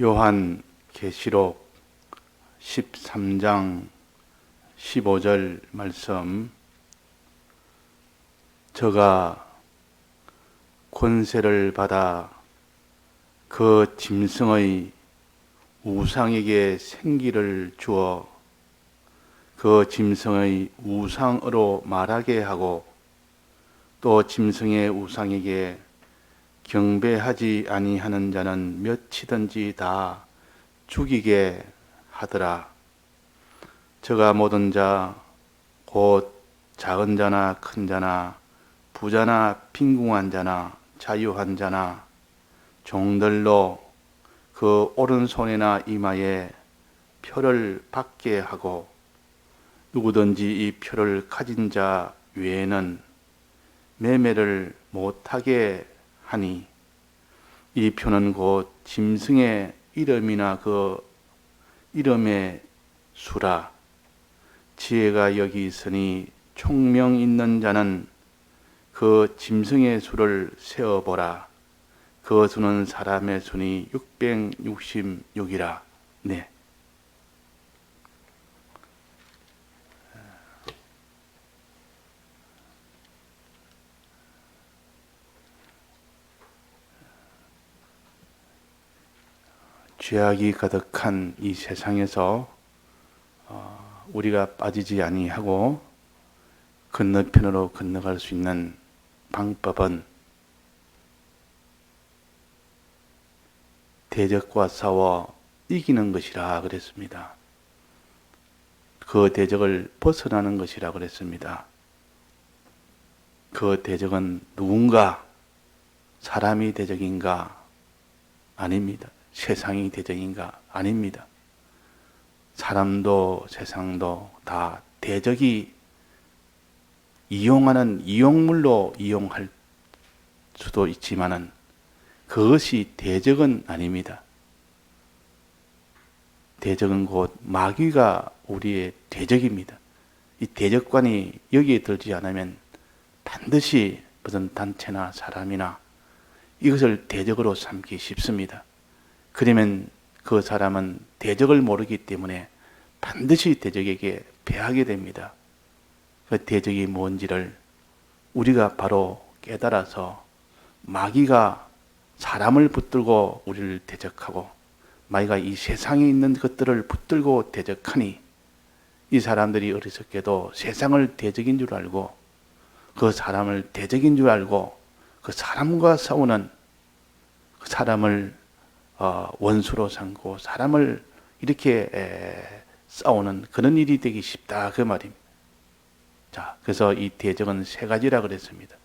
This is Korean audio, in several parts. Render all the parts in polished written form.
요한 계시록 13장 15절 말씀. 저가 권세를 받아 그 짐승의 우상에게 생기를 주어 그 짐승의 우상으로 말하게 하고 또 짐승의 우상에게 경배하지 아니하는 자는 몇이든지 다 죽이게 하더라. 저가 모든 자 곧 작은 자나 큰 자나 부자나 빈궁한 자나 자유한 자나 종들로 그 오른손이나 이마에 표를 받게 하고 누구든지 이 표를 가진 자 외에는 매매를 못하게 하니 이 표는 곧 짐승의 이름이나 그 이름의 수라. 지혜가 여기 있으니 총명 있는 자는 그 짐승의 수를 세어보라. 그 수는 사람의 수니 666이라. 네. 죄악이 가득한 이 세상에서 우리가 빠지지 아니하고 건너편으로 건너갈 수 있는 방법은 대적과 싸워 이기는 것이라 그랬습니다. 그 대적을 벗어나는 것이라 그랬습니다. 그 대적은 누군가? 사람이 대적인가? 아닙니다. 세상이 대적인가? 아닙니다. 사람도 세상도 다 대적이 이용하는 이용물로 이용할 수도 있지만은 그것이 대적은 아닙니다. 대적은 곧 마귀가 우리의 대적입니다. 이 대적관이 여기에 들지 않으면 반드시 무슨 단체나 사람이나 이것을 대적으로 삼기 쉽습니다. 그러면 그 사람은 대적을 모르기 때문에 반드시 대적에게 패하게 됩니다. 그 대적이 뭔지를 우리가 바로 깨달아서 마귀가 사람을 붙들고 우리를 대적하고 마귀가 이 세상에 있는 것들을 붙들고 대적하니 이 사람들이 어리석게도 세상을 대적인 줄 알고 그 사람을 대적인 줄 알고 그 사람과 싸우는 그 사람을 원수로 삼고 사람을 이렇게 싸우는 그런 일이 되기 쉽다 그 말입니다. 자, 그래서 이 대적은 세 가지라 그랬습니다.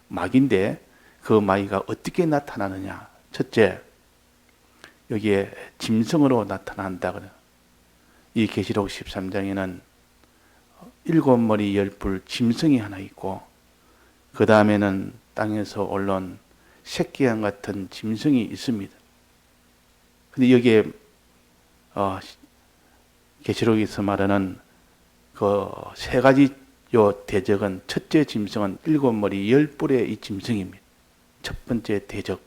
마귀인데 그 마귀가 어떻게 나타나느냐? 첫째, 여기에 짐승으로 나타난다 그래요. 이 계시록 13장에는 7머리 10뿔 짐승이 하나 있고 그 다음에는 땅에서 올라온 새끼양 같은 짐승이 있습니다. 근데 여기에 계시록에서 말하는 그 세 가지 요 대적은 첫째 짐승은 7머리 10뿔의 이 짐승입니다. 첫 번째 대적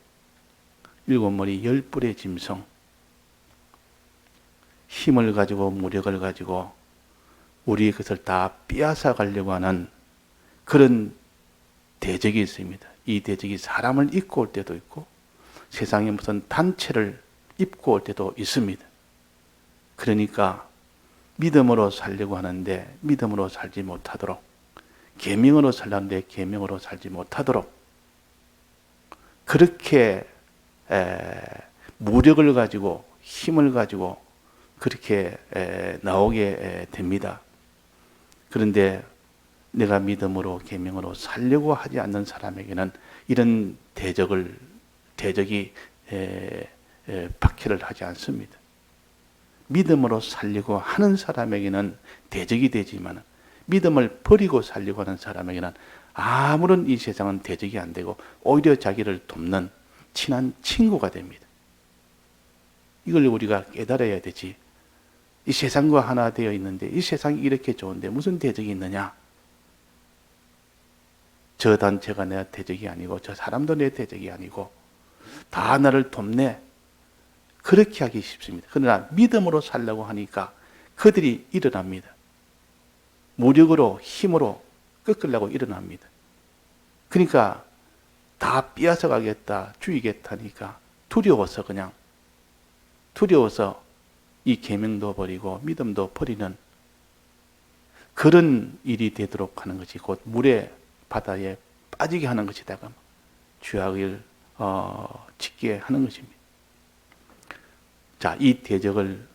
7머리 10뿔의 짐승. 힘을 가지고 무력을 가지고 우리 것을 다 빼앗아 가려고 하는 그런 대적이 있습니다. 이 대적이 사람을 입고 올 때도 있고 세상에 무슨 단체를 입고 올 때도 있습니다. 그러니까 믿음으로 살려고 하는데 믿음으로 살지 못하도록, 계명으로 살려는데 계명으로 살지 못하도록 그렇게 무력을 가지고 힘을 가지고 그렇게 나오게 됩니다. 그런데 내가 믿음으로 계명으로 살려고 하지 않는 사람에게는 이런 대적이 박해를 하지 않습니다. 믿음으로 살려고 하는 사람에게는 대적이 되지만 믿음을 버리고 살려고 하는 사람에게는 아무런 이 세상은 대적이 안 되고 오히려 자기를 돕는 친한 친구가 됩니다. 이걸 우리가 깨달아야 되지. 이 세상과 하나 되어 있는데 이 세상이 이렇게 좋은데 무슨 대적이 있느냐? 저 단체가 내 대적이 아니고 저 사람도 내 대적이 아니고 다 나를 돕네. 그렇게 하기 쉽습니다. 그러나 믿음으로 살려고 하니까 그들이 일어납니다. 무력으로 힘으로 꺾으려고 일어납니다. 그러니까 다 빼앗아 가겠다, 죽이겠다 하니까 두려워서 그냥 두려워서 이 계명도 버리고 믿음도 버리는 그런 일이 되도록 하는 것이 곧 물의 바다에 빠지게 하는 것이다가 죄악을 짓게 하는 것입니다. 자, 이 대적관을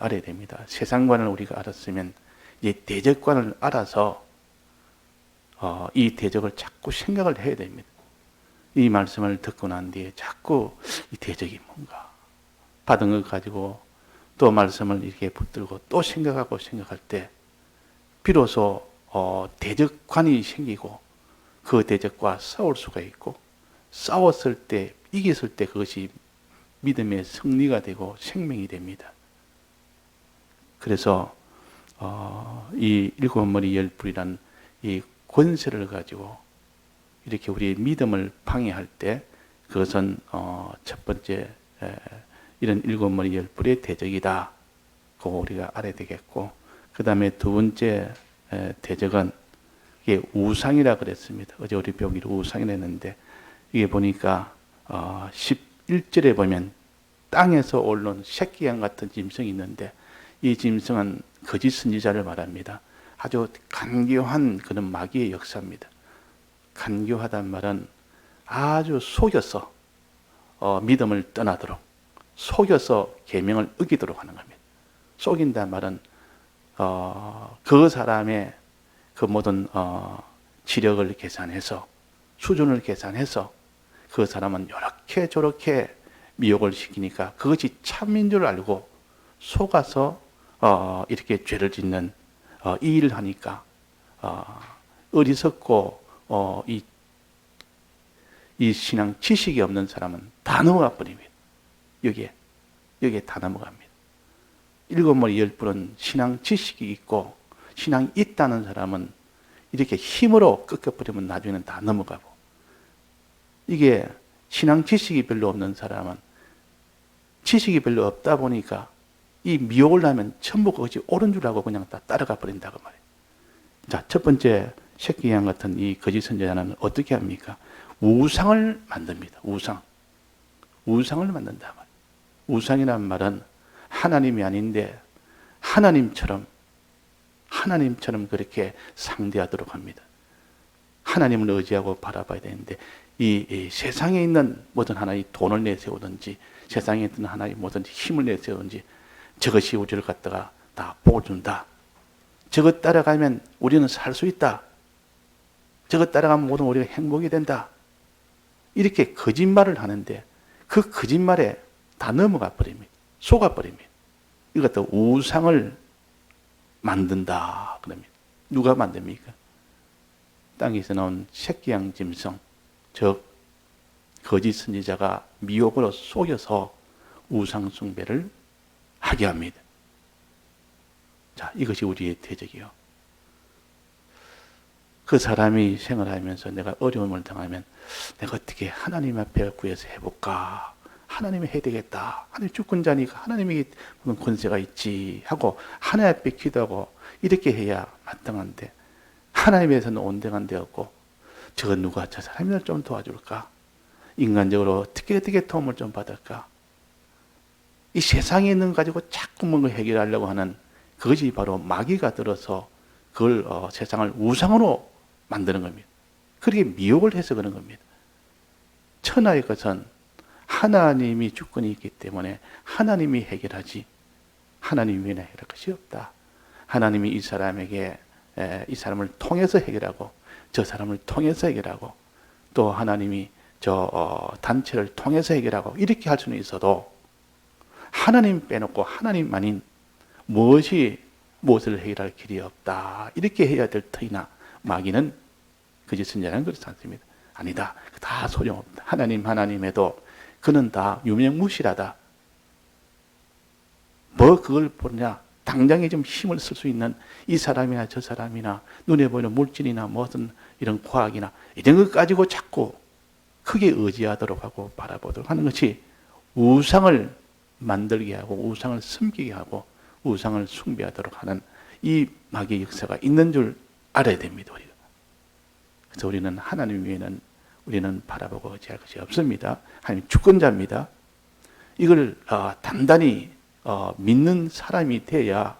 알아야 됩니다. 세상관을 우리가 알았으면 이제 대적관을 알아서 이 대적을 자꾸 생각을 해야 됩니다. 이 말씀을 듣고 난 뒤에 자꾸 이 대적이 뭔가 받은 것 가지고 또 말씀을 이렇게 붙들고 또 생각하고 생각할 때 비로소 대적관이 생기고 그 대적과 싸울 수가 있고 싸웠을 때 이겼을 때 그것이 믿음의 승리가 되고 생명이 됩니다. 그래서 이 일곱 머리 열 뿔이란 이 권세를 가지고 이렇게 우리의 믿음을 방해할 때 그것은 첫 번째 이런 일곱 머리 열 뿔의 대적이다. 그거 우리가 알아야 되겠고 그 다음에 두 번째 대적은 이게 우상이라 그랬습니다. 어제 우리 배우기로 우상이라 했는데 이게 보니까 11절에 보면 땅에서 올라온 새끼양 같은 짐승이 있는데 이 짐승은 거짓 선지자를 말합니다. 아주 간교한 그런 마귀의 역사입니다. 간교하단 말은 아주 속여서 믿음을 떠나도록 속여서 계명을 어기도록 하는 겁니다. 속인단 말은 그 사람의 그 모든 지력을 계산해서 수준을 계산해서 그 사람은 이렇게 저렇게 미혹을 시키니까 그것이 참인 줄 알고 속아서 이렇게 죄를 짓는 이 일을 하니까 어리석고 이 신앙 지식이 없는 사람은 다 넘어가 버립니다. 여기에 다 넘어갑니다. 일곱 머리 열 뿔은 신앙 지식이 있고 신앙이 있다는 사람은 이렇게 힘으로 꺾여버리면 나중에는 다 넘어가고 이게 신앙 지식이 별로 없는 사람은 지식이 별로 없다 보니까 이 미혹을 하면 전부 그것이 옳은 줄 알고 그냥 다 따라가 버린다고 말이에요. 자, 첫 번째 새끼양 같은 이 거짓 선지자는 어떻게 합니까? 우상을 만듭니다. 우상을 만든다 말이에요. 우상이란 말은 하나님이 아닌데 하나님처럼 그렇게 상대하도록 합니다. 하나님을 의지하고 바라봐야 되는데 이 세상에 있는 모든 하나의 돈을 내세우든지 세상에 있는 하나의 뭐든지 힘을 내세우든지 저것이 우리를 갖다가 다 복을 준다. 저것 따라가면 우리는 살 수 있다. 저것 따라가면 모든 우리가 행복이 된다. 이렇게 거짓말을 하는데 그 거짓말에 다 넘어가 버립니다. 속아 버립니다. 이것도 우상을 만든다. 그럽니다. 누가 만듭니까? 땅에서 나온 새끼양 짐승, 즉 거짓 선지자가 미혹으로 속여서 우상 숭배를 하게 합니다. 자, 이것이 우리의 대적이요. 그 사람이 생활하면서 내가 어려움을 당하면 내가 어떻게 하나님 앞에 구해서 해볼까? 하나님이 해야 되겠다. 하나님 주권자니까 하나님에게 권세가 있지 하고 하나님 앞에 기도하고 이렇게 해야 마땅한데 하나님에서는 온당한 데였고 저 누가 저 사람을 좀 도와줄까? 인간적으로 어떻게 도움을 좀 받을까? 이 세상에 있는 거 가지고 자꾸 뭔가 해결하려고 하는 그것이 바로 마귀가 들어서 그걸 세상을 우상으로 만드는 겁니다. 그렇게 미혹을 해서 그런 겁니다. 천하의 것은 하나님이 주권이 있기 때문에 하나님이 해결하지 하나님 외에는 해결할 것이 없다. 하나님이 이 사람에게 이 사람을 통해서 해결하고 저 사람을 통해서 해결하고 또 하나님이 저 단체를 통해서 해결하고 이렇게 할 수는 있어도 하나님 빼놓고 하나님 아닌 무엇을 해결할 길이 없다. 이렇게 해야 될 터이나 마귀는 거짓 선지자는 그렇지 않습니다. 아니다. 다 소용없다. 하나님 해도 그는 다 유명무실하다. 뭐 그걸 보느냐. 당장에 좀 힘을 쓸 수 있는 이 사람이나 저 사람이나 눈에 보이는 물질이나 무슨 이런 과학이나 이런 것 가지고 자꾸 크게 의지하도록 하고 바라보도록 하는 것이 우상을 만들게 하고 우상을 섬기게 하고 우상을 숭배하도록 하는 이 마귀의 역사가 있는 줄 알아야 됩니다. 우리가. 그래서 우리는 하나님 외에는 우리는 바라보고 의지할 것이 없습니다. 하나님 주권자입니다. 이걸 단단히 믿는 사람이 돼야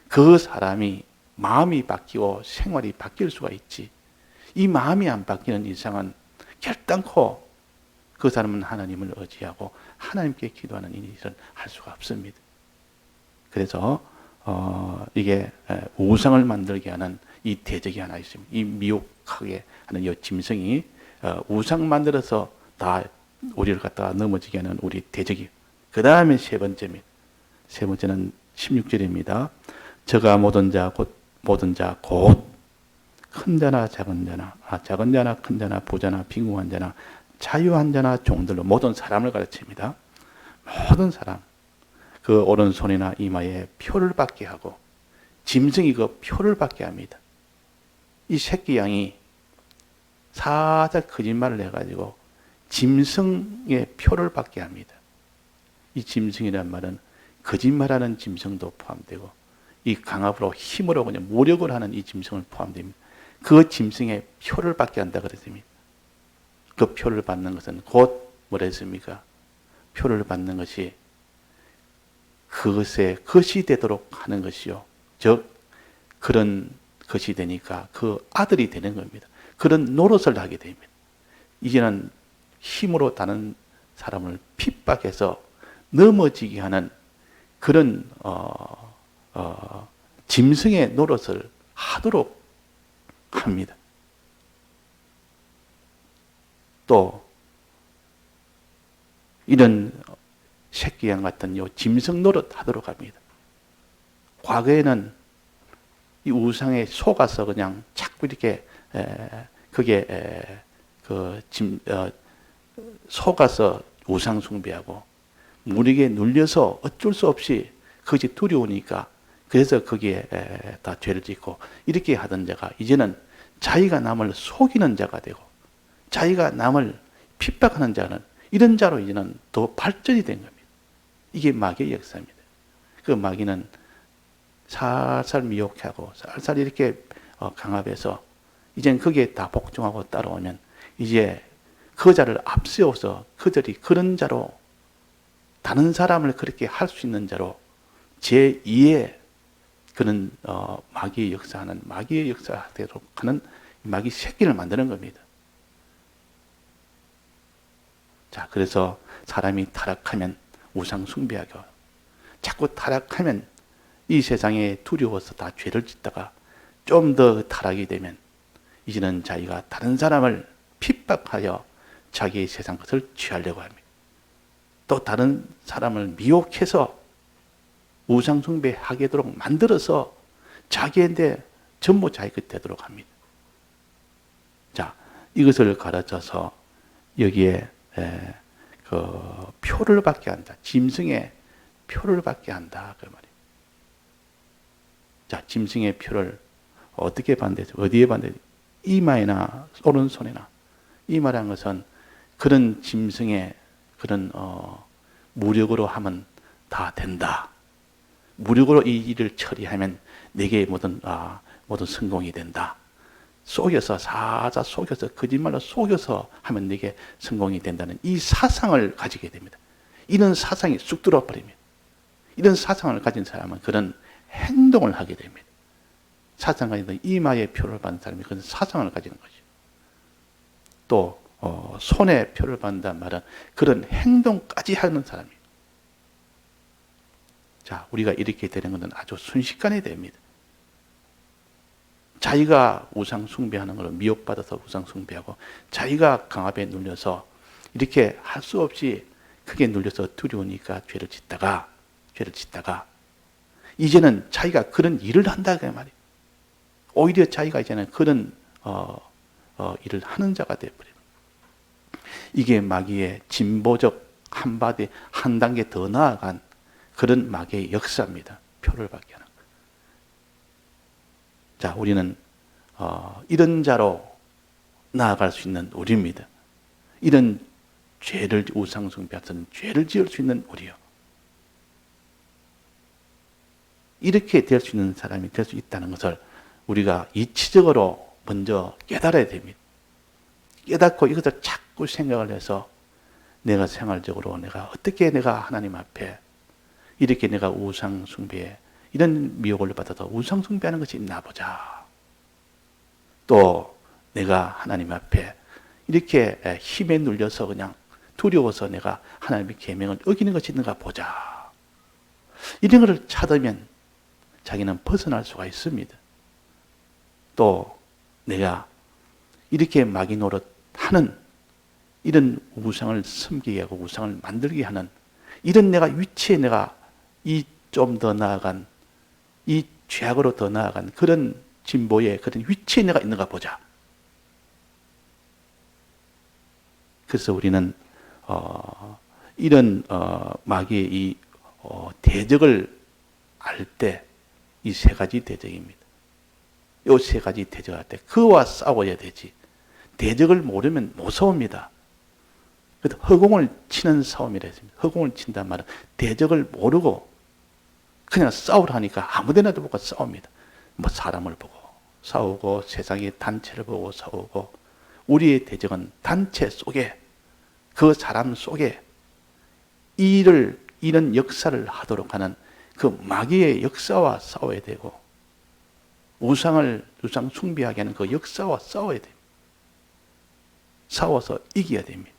그 사람이 마음이 바뀌고 생활이 바뀔 수가 있지. 이 마음이 안 바뀌는 이상은 결단코 그 사람은 하나님을 의지하고 하나님께 기도하는 일을 할 수가 없습니다. 그래서 이게 우상을 만들게 하는 이 대적이 하나 있습니다. 이 미혹하게 하는 이 짐승이 우상 만들어서 다 우리를 갖다가 넘어지게 하는 우리 대적이. 그 다음에 세 번째입니다. 세 번째는 16절입니다. 저가 모든 자 곧 큰 자나 작은 자나 작은 자나 큰 자나 부자나 빈궁한 자나 자유한 자나 종들로 모든 사람을 가르칩니다. 모든 사람 그 오른손이나 이마에 표를 받게 하고 짐승이 그 표를 받게 합니다. 이 새끼 양이 살짝 거짓말을 해가지고 짐승의 표를 받게 합니다. 이 짐승이란 말은 거짓말하는 짐승도 포함되고 이 강압으로 힘으로 그냥 모력을 하는 이 짐승을 포함됩니다. 그 짐승의 표를 받게 한다 그랬습니다. 그 표를 받는 것은 곧 뭐라 했습니까? 표를 받는 것이 그것에 것이 되도록 하는 것이요. 즉 그런 것이 되니까 그 아들이 되는 겁니다. 그런 노릇을 하게 됩니다. 이제는 힘으로 다른 사람을 핍박해서 넘어지게 하는 그런 짐승의 노릇을 하도록 합니다. 또 이런 새끼양 같은 요 짐승 노릇 하도록 합니다. 과거에는 이 우상에 속아서 그냥 자꾸 이렇게 속아서 우상 숭배하고 무리에 눌려서 어쩔 수 없이 그것이 두려우니까 그래서 거기에 다 죄를 짓고 이렇게 하던 자가 이제는 자기가 남을 속이는 자가 되고 자기가 남을 핍박하는 자는 이런 자로 이제는 더 발전이 된 겁니다. 이게 마귀의 역사입니다. 그 마귀는 살살 미혹하고 살살 이렇게 강압해서 이젠 거기에 다 복종하고 따라오면 이제 그 자를 앞세워서 그들이 그런 자로 다른 사람을 그렇게 할 수 있는 자로 제2의 그런 마귀의 역사하는 마귀의 역사대로 하는 마귀 새끼를 만드는 겁니다. 자, 그래서 사람이 타락하면 우상 숭배하고 자꾸 타락하면 이 세상에 두려워서 다 죄를 짓다가 좀 더 타락이 되면 이제는 자기가 다른 사람을 핍박하여 자기의 세상 것을 취하려고 합니다. 또 다른 사람을 미혹해서 우상 숭배하게 되도록 만들어서 자기한테 전부 자기 것 되도록 합니다. 자, 이것을 가르쳐서 여기에 그 표를 받게 한다. 짐승의 표를 받게 한다. 그 말이에요. 자, 짐승의 표를 어떻게 받는지, 어디에 받는지, 이마에나 오른손이나. 이마라는 것은 그런 짐승의 그런 무력으로 하면 다 된다. 무력으로 이 일을 처리하면 내게 모든 성공이 된다. 속여서 사자 속여서 거짓말로 속여서 하면 내게 성공이 된다는 이 사상을 가지게 됩니다. 이런 사상이 쑥 들어버립니다. 이런 사상을 가진 사람은 그런 행동을 하게 됩니다. 사상을 가진 이마에 표를 받는 사람이 그런 사상을 가지는 것이죠. 또 손에 표를 받는다는 말은 그런 행동까지 하는 사람이에요. 자, 우리가 이렇게 되는 것은 아주 순식간에 됩니다. 자기가 우상 숭배하는 걸로 미혹받아서 우상 숭배하고 자기가 강압에 눌려서 이렇게 할 수 없이 크게 눌려서 두려우니까 죄를 짓다가 이제는 자기가 그런 일을 한다 그 말이에요. 오히려 자기가 이제는 그런 일을 하는 자가 되어버립니다. 이게 마귀의 진보적 한 단계 더 나아간 그런 마귀의 역사입니다. 표를 받게 하는. 자, 우리는 이런 자로 나아갈 수 있는 우리입니다. 이런 죄를 우상숭배하는 죄를 지을 수 있는 우리요. 이렇게 될 수 있는 사람이 될 수 있다는 것을 우리가 이치적으로 먼저 깨달아야 됩니다. 깨닫고 이것을 자꾸 생각을 해서 내가 생활적으로 내가 어떻게 내가 하나님 앞에 이렇게 내가 우상숭배에 이런 미혹을 받아서 우상숭배하는 것이 있나 보자. 또 내가 하나님 앞에 이렇게 힘에 눌려서 그냥 두려워서 내가 하나님의 계명을 어기는 것이 있는가 보자. 이런 것을 찾으면 자기는 벗어날 수가 있습니다. 또 내가 이렇게 마귀 노릇하는 이런 우상을 섬기게 하고 우상을 만들게 하는 이런 내가 위치에 내가 이 좀 더 나아간 이 죄악으로 더 나아간 그런 진보의 그런 위치에 내가 있는가 보자. 그래서 우리는 이런 마귀의 이 대적을 알 때 이 세 가지 대적입니다. 이 세 가지 대적할 때 그와 싸워야 되지. 대적을 모르면 무서웁니다. 그래서 허공을 치는 싸움이라 했습니다. 허공을 친단 말은 대적을 모르고 그냥 싸우라니까 아무데나 보고 싸웁니다. 뭐 사람을 보고 싸우고 세상의 단체를 보고 싸우고 우리의 대적은 단체 속에 그 사람 속에 이런 역사를 하도록 하는 그 마귀의 역사와 싸워야 되고 우상 숭배하게 하는 그 역사와 싸워야 됩니다. 싸워서 이겨야 됩니다.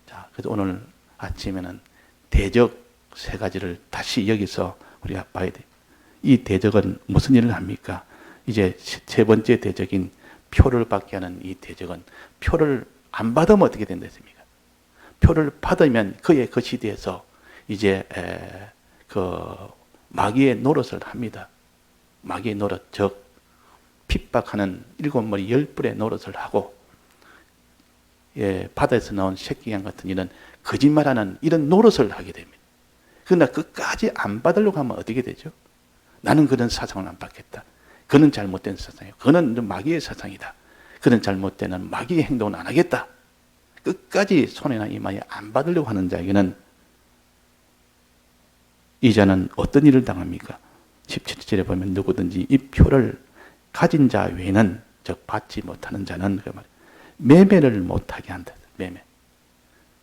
자, 그래서 오늘 아침에는 대적 세 가지를 다시 여기서 우리가 봐야 돼요. 이 대적은 무슨 일을 합니까? 이제 세 번째 대적인 표를 받게 하는 이 대적은 표를 안 받으면 어떻게 된다 했습니까? 표를 받으면 그의 그 시대에서 이제 그 마귀의 노릇을 합니다. 마귀의 노릇, 즉 핍박하는 일곱 머리 열 뿔의 노릇을 하고 바다에서 나온 새끼양 같은 이런 거짓말하는 이런 노릇을 하게 됩니다. 그러나 끝까지 안 받으려고 하면 어떻게 되죠? 나는 그런 사상을 안 받겠다. 그는 잘못된 사상이에요. 그는 마귀의 사상이다. 그는 잘못된 마귀의 행동은 안 하겠다. 끝까지 손해나 이마에 안 받으려고 하는 자에게는 이 자는 어떤 일을 당합니까? 17절에 보면 누구든지 이 표를 가진 자 외에는 즉 받지 못하는 자는 그 말 매매를 못하게 한다. 매매.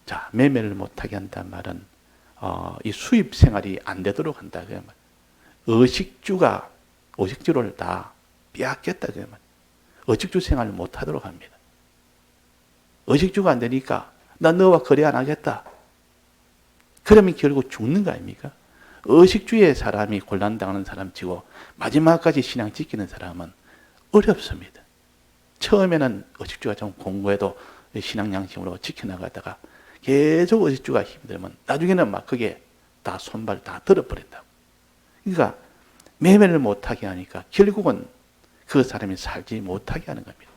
자, 매매를 못하게 한다는 말은 이 수입 생활이 안 되도록 한다. 그 말. 의식주를 다 빼앗겠다. 그 말. 의식주 생활을 못하도록 합니다. 의식주가 안 되니까 나 너와 거래 안 하겠다. 그러면 결국 죽는 거 아닙니까? 의식주의 사람이 곤란당하는 사람치고 마지막까지 신앙 지키는 사람은 어렵습니다. 처음에는 의식주가 좀 공부해도 신앙 양심으로 지켜나가다가 계속 의식주가 힘들면 나중에는 막 그게 다 손발 다 들어버린다고. 그러니까 매매를 못하게 하니까 결국은 그 사람이 살지 못하게 하는 겁니다.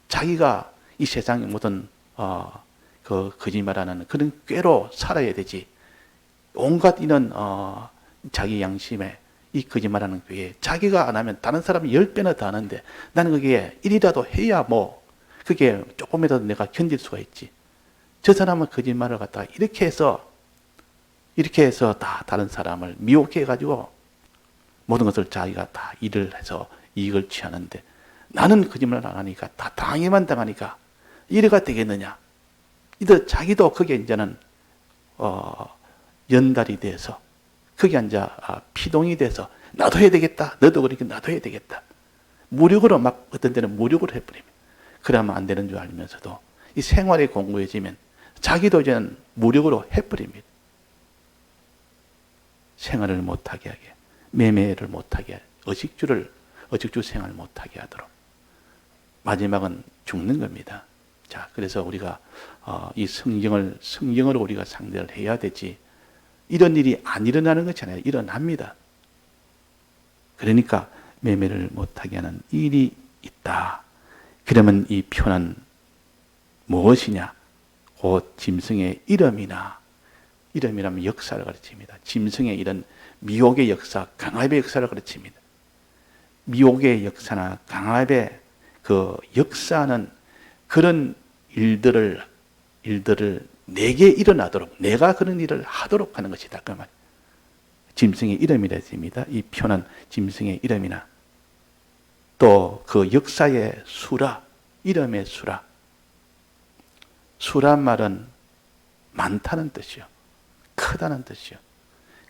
자기가 이 세상의 모든 그 거짓말하는 그런 꾀로 살아야 되지. 온갖 이런 자기 양심에 이 거짓말하는 꾀에 자기가 안 하면 다른 사람이 10배나 더 하는데 나는 그게 1이라도 해야 뭐 그게 조금이라도 내가 견딜 수가 있지. 저 사람은 거짓말을 갖다가 이렇게 해서 다 다른 사람을 미혹해 가지고 모든 것을 자기가 다 일을 해서 이익을 취하는데 나는 거짓말을 안 하니까 다 당해만 당하니까 이래가 되겠느냐. 이들 자기도 그게 이제는 연달이 돼서 그게 이제 피동이 돼서 나도 해야 되겠다. 너도 그러니까 나도 해야 되겠다. 무력으로 막 어떤 때는 무력으로 해버립니다. 그러면 안 되는 줄 알면서도 이 생활이 공고해지면 자기도 이제는 무력으로 해버립니다. 생활을 못하게 하게, 매매를 못하게 하게, 의식주 생활 못하게 하도록 마지막은 죽는 겁니다. 자, 그래서 우리가 이 성경으로 우리가 상대를 해야 되지. 이런 일이 안 일어나는 것이 아니라 일어납니다. 그러니까 매매를 못하게 하는 일이 있다. 그러면 이 표는 무엇이냐? 곧 짐승의 이름이라면 역사를 가르칩니다. 짐승의 이런 미혹의 역사, 강압의 역사를 가르칩니다. 미혹의 역사나 강압의 그 역사는 그런 일들을 내게 일어나도록, 내가 그런 일을 하도록 하는 것이다. 그 말. 짐승의 이름이라 했습니다. 이 표는 짐승의 이름이나 또 그 역사의 수라, 이름의 수라. 수란 말은 많다는 뜻이요. 크다는 뜻이요.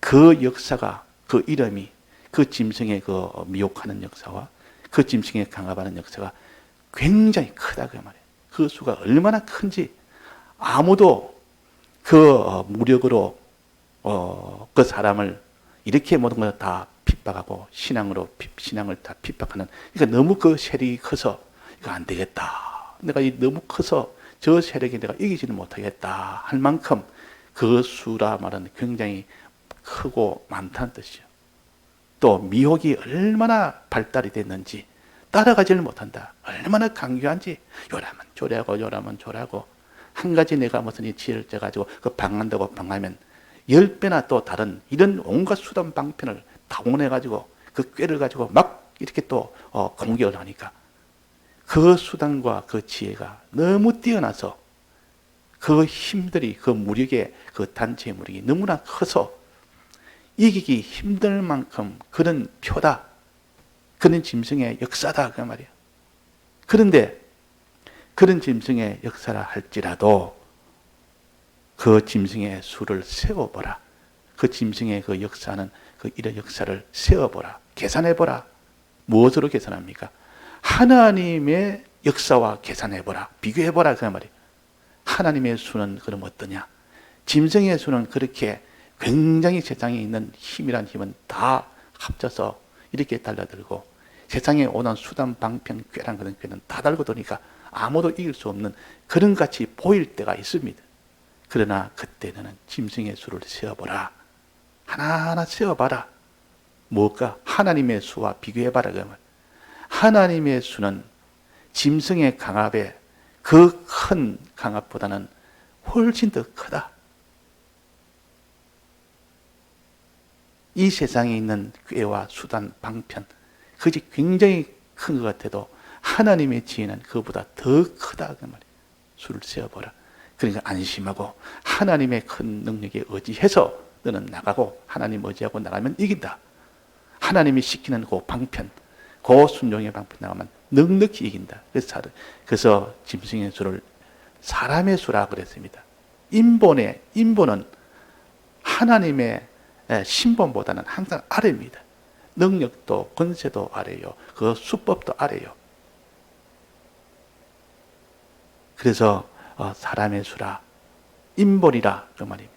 그 역사가, 그 이름이, 그 짐승의 그 미혹하는 역사와 그 짐승의 강압하는 역사가 굉장히 크다. 그 말이에요. 그 수가 얼마나 큰지 아무도 그 무력으로 그 사람을 이렇게 모든 걸 다 핍박하고 신앙을 다 핍박하는, 그러니까 너무 그 세력이 커서 이거 안 되겠다. 내가 너무 커서 저 세력에 내가 이기지는 못하겠다 할 만큼 그 수라 말은 굉장히 크고 많다는 뜻이죠. 또 미혹이 얼마나 발달이 됐는지 따라가지를 못한다. 얼마나 강교한지 요라면 조라고 요라면 조라고 한 가지 내가 무슨 이 지혜를 져가지고 그 방한다고 방하면 10배나 또 다른 이런 온갖 수단 방편을 동원해가지고 그 꾀를 가지고 막 이렇게 또 공격을 하니까 그 수단과 그 지혜가 너무 뛰어나서 그 힘들이, 그 무력의, 그 단체의 무력이 너무나 커서 이기기 힘들 만큼 그런 표다. 그런 짐승의 역사다. 그 말이에요. 그런데 그런 짐승의 역사라 할지라도 그 짐승의 수를 세워보라. 그 짐승의 그 역사는 그 이런 역사를 세워보라. 계산해보라. 무엇으로 계산합니까? 하나님의 역사와 계산해보라. 비교해보라. 그 말이에요. 하나님의 수는 그럼 어떠냐? 짐승의 수는 그렇게 굉장히 세상에 있는 힘이란 힘은 다 합쳐서 이렇게 달라들고 세상에 오는 수단, 방편, 꾀란 그런 꾀는 다 달고 도니까 아무도 이길 수 없는 그런 같이 보일 때가 있습니다. 그러나 그때는 짐승의 수를 세어보라. 하나하나 세어봐라. 뭘까? 하나님의 수와 비교해봐라. 그러면 하나님의 수는 짐승의 강압에 그 큰 강압보다는 훨씬 더 크다. 이 세상에 있는 꾀와 수단, 방편, 그것이 굉장히 큰 것 같아도 하나님의 지혜는 그보다 더 크다. 그 말이에요. 수를 세어보라. 그러니까 안심하고 하나님의 큰 능력에 의지해서 너는 나가고 하나님 의지하고 나가면 이긴다. 하나님이 시키는 그 방편, 그 순종의 방편 나가면 넉넉히 이긴다. 그래서 짐승의 수를 사람의 수라 그랬습니다. 인본은 하나님의 신본보다는 항상 아래입니다. 능력도 권세도 아래요. 그 수법도 아래요. 그래서 사람의 수라, 인본이라 그 말입니다.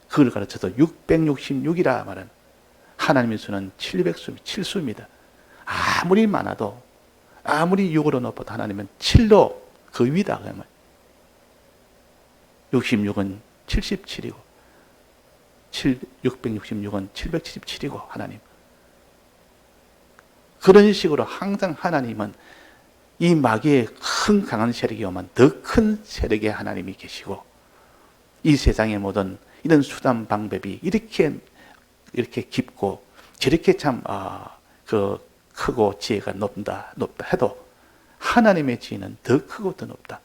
그걸 가르쳐서 666이라 말은 하나님의 수는 700수입니다. 아무리 많아도 아무리 6으로 높아도 하나님은 7로 그 위다. 그 말. 66은 77이고 666은 777이고 하나님. 그런 식으로 항상 하나님은 이 마귀의 큰 강한 세력이 오면 더 큰 세력의 하나님이 계시고 이 세상의 모든 이런 수단 방법이 이렇게 깊고 저렇게 참 크고 지혜가 높다 해도 하나님의 지혜는 더 크고 더 높다.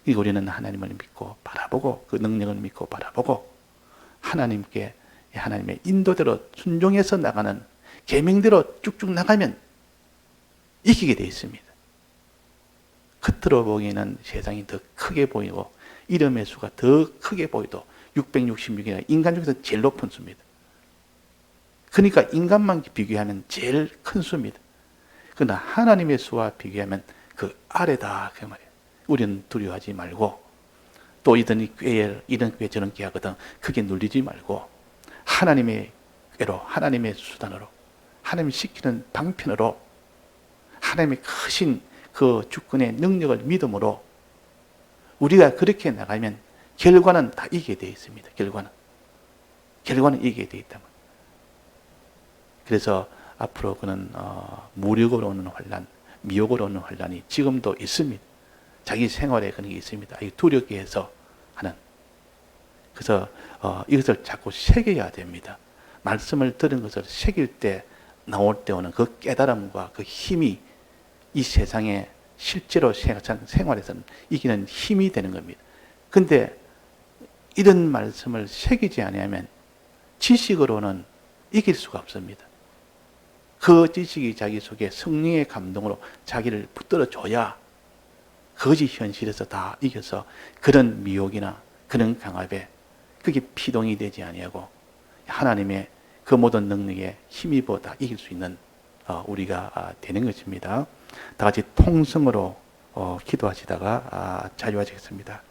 그리고 우리는 하나님을 믿고 바라보고 그 능력을 믿고 바라보고 하나님의 인도대로 순종해서 나가는 계명대로 쭉쭉 나가면 이기게 되어 있습니다. 겉으로 보기에는 세상이 더 크게 보이고 이름의 수가 더 크게 보여도 666이나 인간 중에서 제일 높은 수입니다. 그러니까 인간만 비교하면 제일 큰 수입니다. 그러나 하나님의 수와 비교하면 그 아래다 그 말이에요. 우리는 두려워하지 말고 또 이런 꾀 저런 꾀 하거든 크게 눌리지 말고 하나님의 꾀로 하나님의 수단으로 하나님이 시키는 방편으로 하나님의 크신 그 주권의 능력을 믿음으로 우리가 그렇게 나가면 결과는 다 이기게 되어 있습니다. 결과는 이기게 되어 있다. 그래서 앞으로 그는 무력으로 오는 환난, 미혹으로 오는 환난이 지금도 있습니다. 자기 생활에 그런 게 있습니다. 두렵게 해서 하는. 그래서 이것을 자꾸 새겨야 됩니다. 말씀을 들은 것을 새길 때 나올 때 오는 그 깨달음과 그 힘이 이 세상에 실제로 생활에서는 이기는 힘이 되는 겁니다. 근데 이런 말씀을 새기지 않으면 지식으로는 이길 수가 없습니다. 그 지식이 자기 속에 성령의 감동으로 자기를 붙들어 줘야 그것이 현실에서 다 이겨서 그런 미혹이나 그런 강압에 그게 피동이 되지 아니하고 하나님의 그 모든 능력에 힘입어 다 이길 수 있는 우리가 되는 것입니다. 다 같이 통성으로 기도하시다가 자유하시겠습니다.